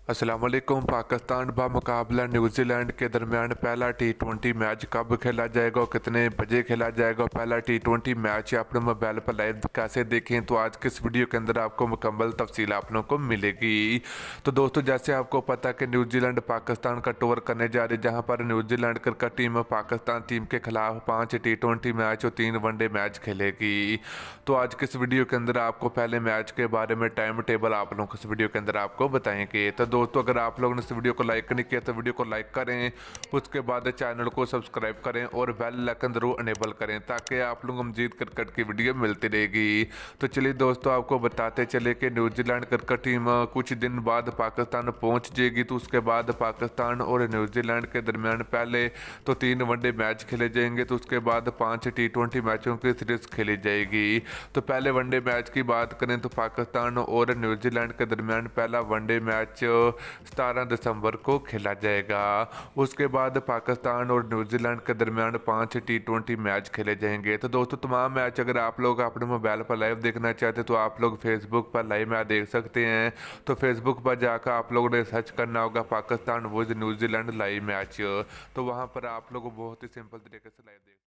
अस्सलाम वालेकुम। पाकिस्तान व मुकाबला न्यूजीलैंड के दरमियान पहला टी20 मैच कब खेला जाएगा और कितने बजे खेला जाएगा। पहला टी20 मैच अपने मोबाइल पर लाइव कैसे देखें, तो आज के इस वीडियो के अंदर आपको मुकम्मल तफसील आप लोगों को मिलेगी। तो दोस्तों, जैसे आपको पता कि न्यूजीलैंड पाकिस्तान का टूर करने जा रही है, जहाँ पर New Zealand cricket team Pakistan team के खिलाफ 5 टी20 मैच और 3 वनडे मैच खेलेगी। तो आज के इस वीडियो के अंदर आपको पहले मैच के बारे में टाइम टेबल आप लोगों को इस वीडियो के अंदर आपको बताएंगे। तो दोस्तों, अगर आप लोगों ने इस वीडियो को लाइक नहीं किया तो वीडियो को लाइक करें, उसके बाद चैनल को सब्सक्राइब करें और बेल आइकन जरूर अनेबल करें ताकि आप लोगों को मजीद क्रिकेट की वीडियो मिलती रहेगी। तो चलिए दोस्तों, आपको बताते चले कि न्यूजीलैंड क्रिकेट टीम कुछ दिन बाद पाकिस्तान पहुंच जाएगी। तो उसके बाद पाकिस्तान और न्यूजीलैंड के दरमियान पहले तो 3 वनडे मैच खेले जाएंगे, तो उसके बाद 5 टी20 मैचों की सीरीज खेली जाएगी। तो पहले वनडे मैच की बात करें तो पाकिस्तान और न्यूजीलैंड के दरमियान पहला वनडे मैच 17 दिसंबर को खेला जाएगा। उसके बाद पाकिस्तान और न्यूजीलैंड के दरमियान 5 टी20 मैच खेले जाएंगे। तो दोस्तों, तमाम मैच अगर आप लोग अपने मोबाइल पर लाइव देखना चाहते हैं तो आप लोग फेसबुक पर लाइव मैच देख सकते हैं। तो फेसबुक पर जाकर आप लोगों ने सर्च करना होगा Pakistan versus New Zealand live match. तो वहाँ पर आप लोग बहुत ही सिंपल तरीके से लाइव देख